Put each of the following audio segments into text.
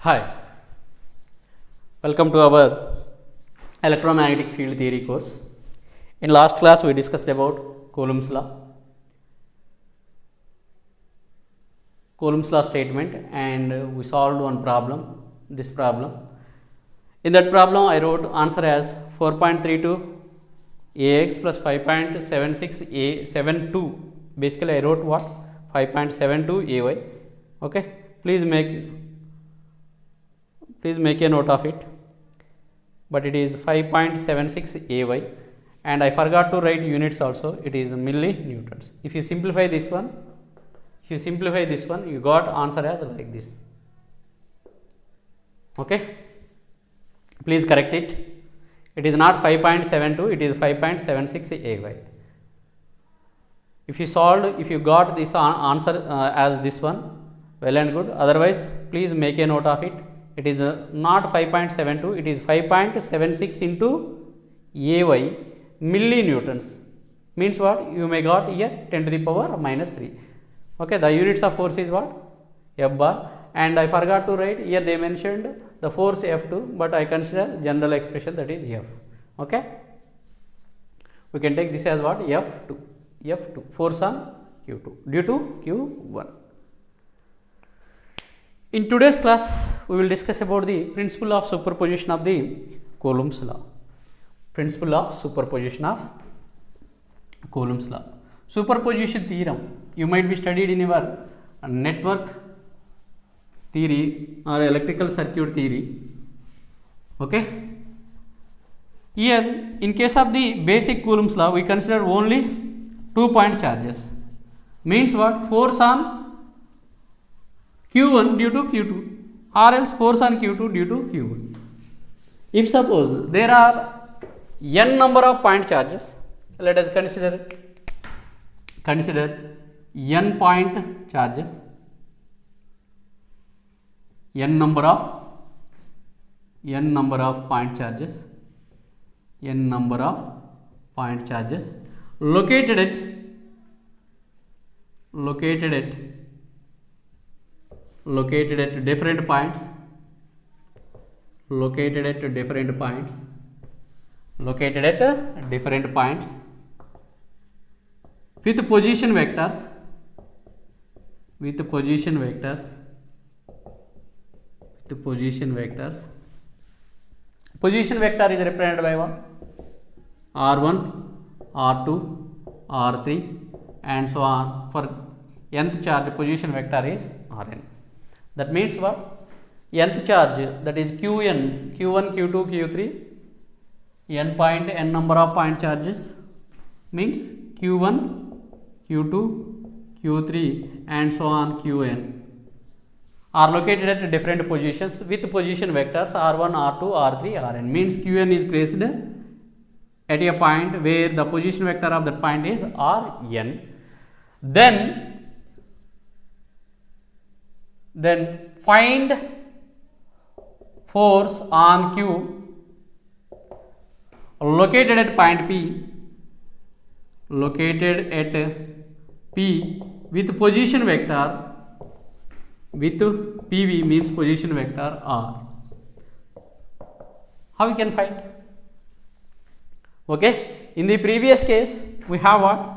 Hi, welcome to our electromagnetic field theory course. In last class we discussed about Coulomb's law statement, and we solved one problem, this problem. In that problem I wrote answer as 4.32 ax plus 5.76 basically I wrote what 5.72 ay. Okay, please make a note of it, but it is 5.76 ay, and I forgot to write units also. It is millinewtons. If you simplify this one, you got answer as like this. Okay, please correct it. It is not 5.72, it is 5.76 ay. If you got this answer as this one, well and good. Otherwise, please make a note of it. It is not 5.72, it is 5.76 into ay millinewtons. Means what? You may got here 10 to the power minus 3. Okay, the units of force is what? F bar. And I forgot to write here, they mentioned the force F2, but I consider general expression, that is F. Okay, we can take this as what? F2 force on Q2 due to Q1. In today's class, we will discuss about the principle of superposition of the Coulomb's law. Principle of superposition of Coulomb's law. Superposition theorem, you might be studied in your network theory or electrical circuit theory. Okay. Here, in case of the basic Coulomb's law, we consider only 2-point charges. Means what? Force on Q1 due to Q2, or else force on Q2 due to Q1. If suppose there are n number of point charges, let us consider n point charges, n number of point charges located at different points with position vectors. Position vector is represented by what? R1, R2, R3 and so on. For nth charge, position vector is Rn. That means what? Nth charge, that is Qn, Q1, Q2, Q3, n number of point charges means Q1, Q2, Q3 and so on Qn are located at different positions with position vectors R1, R2, R3, Rn. Means Qn is placed at a point where the position vector of that point is Rn. Then find force on Q located at point P with position vector with PV means position vector R. How we can find? Okay, in the previous case we have what?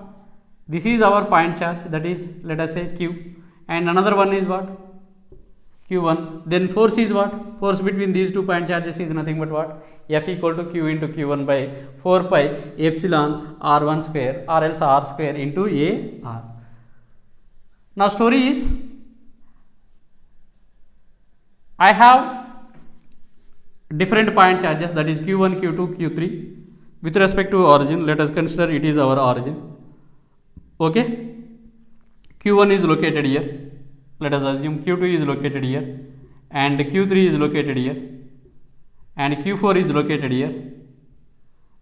This is our point charge, that is, let us say Q, and another one is what? Q1. Then force is what? Force between these two point charges is nothing but what? F equal to Q into Q1 by 4 pi epsilon R1 square or else R square into AR. Now story is, I have different point charges, that is Q1, Q2, Q3 with respect to origin. Let us consider it is our origin. Okay, Q1 is located here. Let us assume Q2 is located here, and Q3 is located here, and Q4 is located here,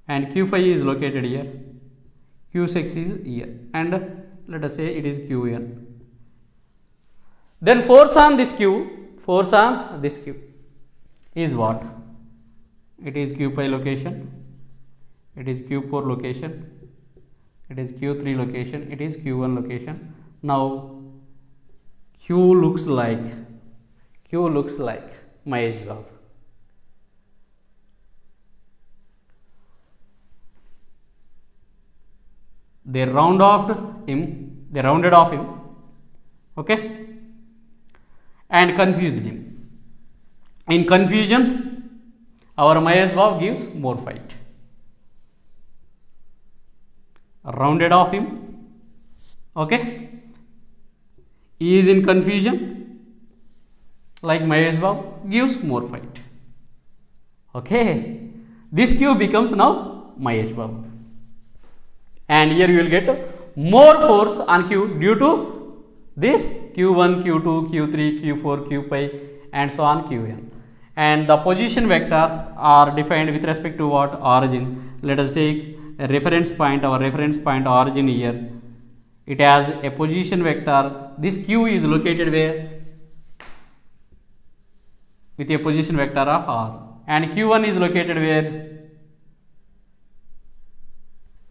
and Q5 is located here, Q6 is here, and let us say it is Qn. Then force on this Q is what? It is Q5 location, it is Q4 location, it is Q3 location, it is Q1 location. Now Q looks like Mahesh Babu. They rounded off him, okay, and confused him. In confusion, our Mahesh Babu gives more fight. Rounded off him, okay, he is in confusion, like Mahesh Babu gives more fight, okay. This Q becomes now Mahesh Babu, and here you will get more force on Q due to this Q1, Q2, Q3, Q4, Q5 and so on Qn. And the position vectors are defined with respect to what? Origin. Let us take a reference point, our reference point origin here. It has a position vector. This Q is located where? With a position vector of R. And Q1 is located where?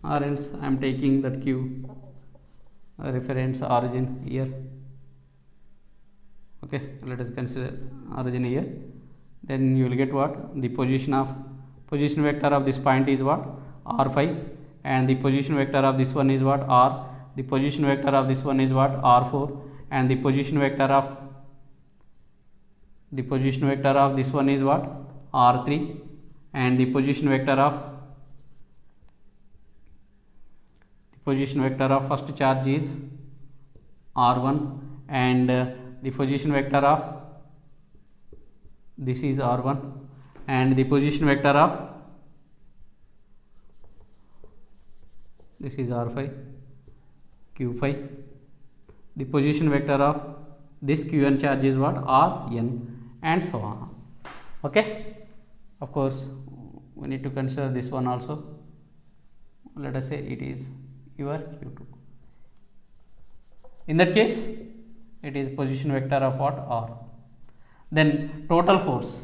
Or else I am taking that Q reference origin here, okay. Let us consider origin here. Then you will get what? The position vector of this point is what? R5, and the position vector of this one is what? R. The position vector of this one is what? R4, and the position vector of this one is what? R3, and the position vector of first charge is R1, and the position vector of this is R1, and the position vector of this is R5, Q5. The position vector of this Qn charge is what? Rn, and so on, okay. Of course, we need to consider this one also. Let us say it is your Q2. In that case, it is position vector of what? R. Then total force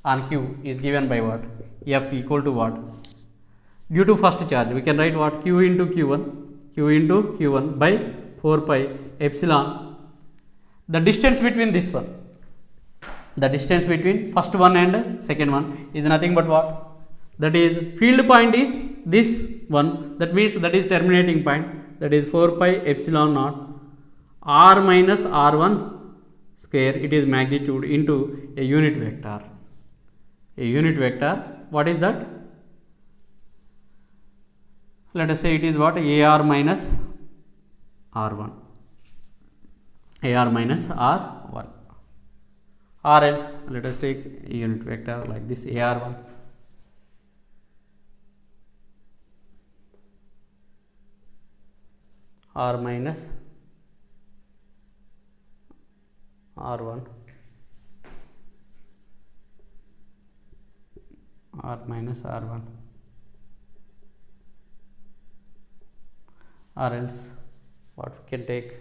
on Q is given by what? F equal to what? Due to first charge, we can write what? Q into Q1 by 4 pi epsilon. The distance between this one, the distance between first one and second one is nothing but what? That is field point is this one, that means that is terminating point, that is 4 pi epsilon naught r minus r1 square, it is magnitude into a unit vector. A unit vector, what is that? Let us say it is what? AR minus R1, AR minus R1, or else let us take a unit vector like this, AR1, R minus R1, R minus R1, or else what we can take?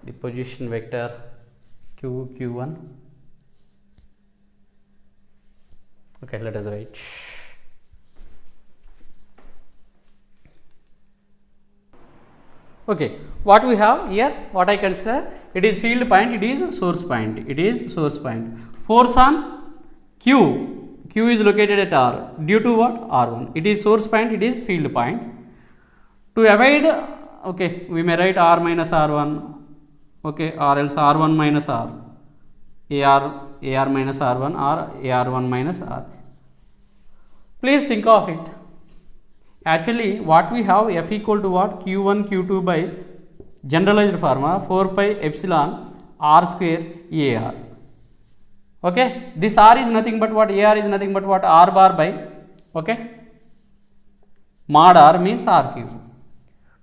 The position vector Q1. Okay, let us wait. Okay, what we have here, what I consider, it is field point, it is source point, force on Q is located at R due to what? R1, it is source point, it is field point. To avoid, okay, we may write R minus R1, okay, or else R1 minus R, AR minus R1 or AR1 minus R. Please think of it. Actually, what we have, F equal to what? Q1 Q2 by generalized formula 4 pi epsilon R square AR. Okay, this R is nothing but what? AR is nothing but what? R bar by, okay, mod R means R cube.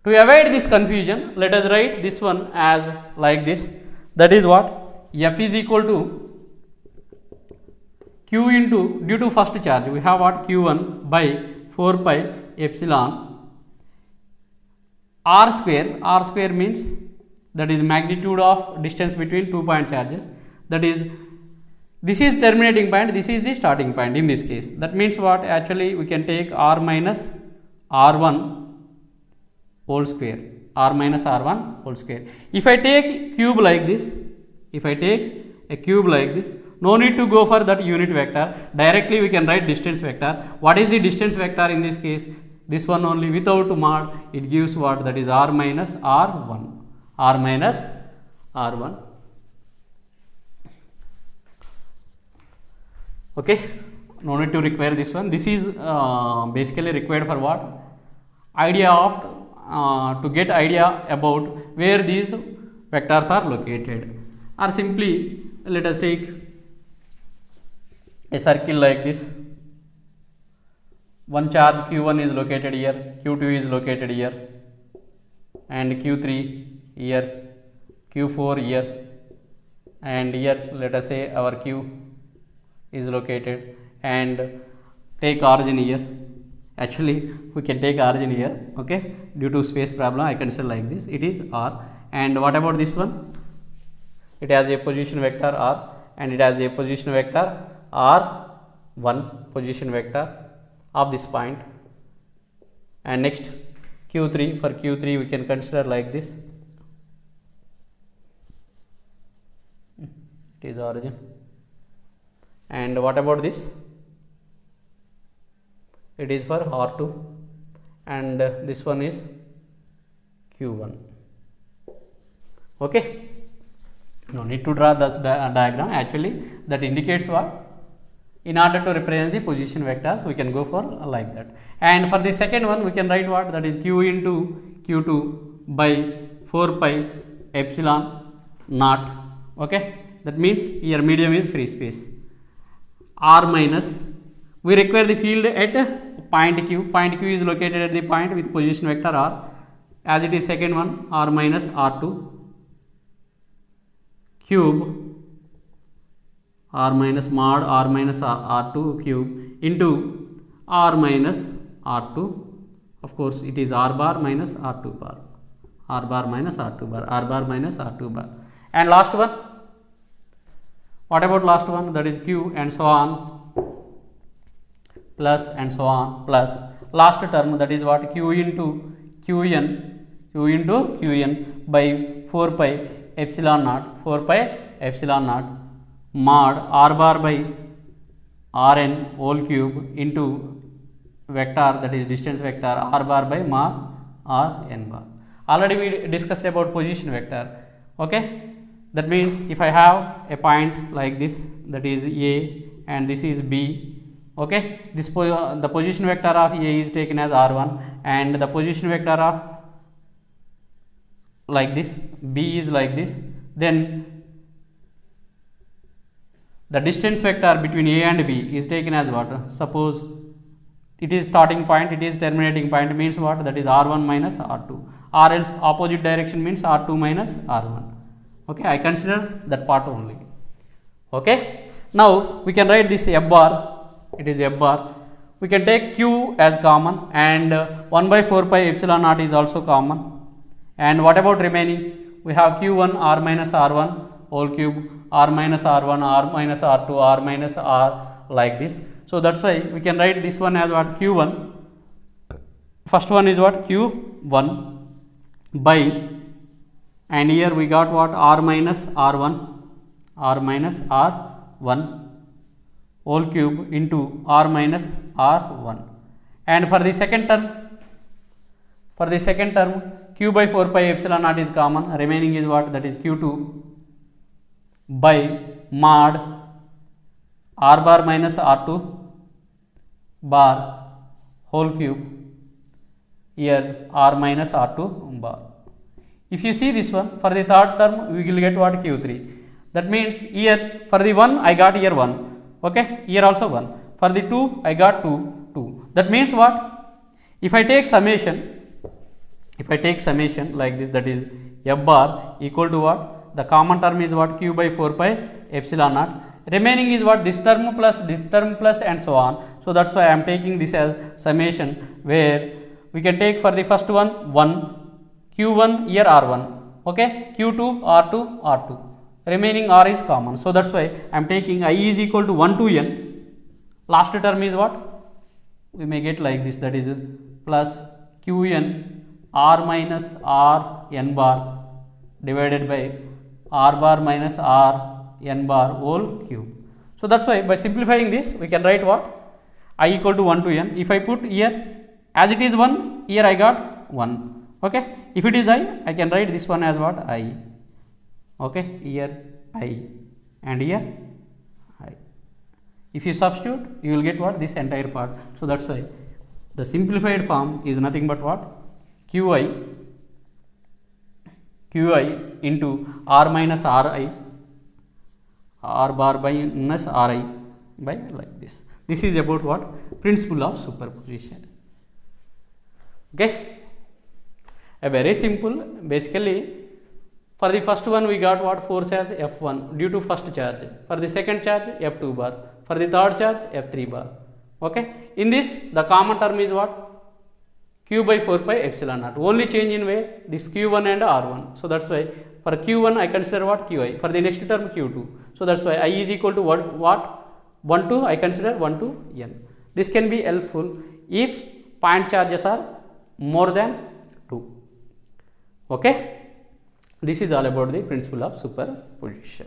To avoid this confusion, let us write this one as like this. That is what? F is equal to Q into, due to first charge, we have what? Q1 by 4 pi epsilon R square means that is magnitude of distance between 2 point charges. That is, this is terminating point, this is the starting point in this case. That means what? Actually, we can take R minus R1 whole square, R minus R1 whole square. If I take cube like this, No need to go for that unit vector. Directly we can write distance vector. What is the distance vector in this case? This one only, without mod, it gives what? That is r minus r1. R minus r1. Okay, no need to require this one. This is basically required for what? Idea of to get idea about where these vectors are located. Or simply let us take a circle like this. One charge q1 is located here, q2 is located here, and q3 here, q4 here, and here let us say our q is located, and take origin here. Actually we can take origin here, okay, due to space problem I consider like this. It is r. And what about this one? It has a position vector r, and it has a position vector r1, position vector of this point. And next q3, for q3 we can consider like this. It is origin. And what about this? It is for r2, and this one is q1. Okay, no need to draw this diagram. Actually that indicates what? In order to represent the position vectors, we can go for like that. And for the second one, we can write what? That is q into q2 by 4 pi epsilon naught. Okay, that means here medium is free space. R minus, we require the field at point q. Point q is located at the point with position vector r, as it is second one, r minus r2 cube, r minus mod r minus r2 cube into r minus r2. Of course it is r bar minus r2 bar, r bar minus r2 bar, r bar minus r2 bar. And last one, what about last one? That is q and so on, plus and so on, plus last term, that is what? Q into qn by 4 pi epsilon naught, 4 pi epsilon naught mod r bar by rn whole cube into vector, that is distance vector r bar by mod rn bar. Already we discussed about position vector. Okay, that means if I have a point like this, that is a, and this is b. Okay, this the position vector of a is taken as r1, and the position vector of like this b is like this. Then the distance vector between a and b is taken as what? Suppose it is starting point, it is terminating point, means what? That is r1 minus r2, or else opposite direction means r2 minus r1. Okay, I consider that part only. Okay, now we can write this f bar. It is f bar. We can take q as common, and 1 by 4 pi epsilon naught is also common. And what about remaining? We have q1 r minus r1 whole cube, r minus r1, r minus r2, r minus r, like this. So that's why we can write this one as what? q1. First one is what? q1 by, and here we got what? r minus r1, r minus r1 whole cube into r minus r1. And for the second term, q by 4 pi epsilon naught is common, remaining is what? That is q2 by mod r bar minus r2 bar whole cube, here r minus r2 bar. If you see this one, for the third term we will get what? q3. That means here for the 1 I got here 1. Okay, here also 1. For the 2 I got 2. That means what? If I take summation like this, that is f bar equal to what? The common term is what? q by 4 pi epsilon naught. Remaining is what? This term plus and so on. So that's why I am taking this as summation, where we can take for the first one 1, q1 here r1, okay, q2 r2, remaining r is common. So that's why I am taking I is equal to 1 to n. Last term is what? We may get like this, that is plus qn r minus r n bar divided by r bar minus r n bar whole cube. So that's why by simplifying this we can write what? I equal to 1 to n. If I put here as it is 1, here I got 1. Okay. If it is I can write this one as what? I. Okay. Here I and here I. If you substitute, you will get what? This entire part. So that's why the simplified form is nothing but what? Qi into r minus ri, r bar by minus ri by like this. This is about what? Principle of superposition. Okay. A very simple. Basically, for the first one we got what? Force as F1 due to first charge. For the second charge, F2 bar. For the third charge, F3 bar. Okay. In this, the common term is what? Q by 4 pi epsilon naught. Only change in way this Q1 and R1. So that's why for Q1 I consider what? Qi. For the next term Q2. So that's why I is equal to what? 1 to I consider 1 to n. This can be helpful if point charges are more than 2. Okay. This is all about the principle of superposition.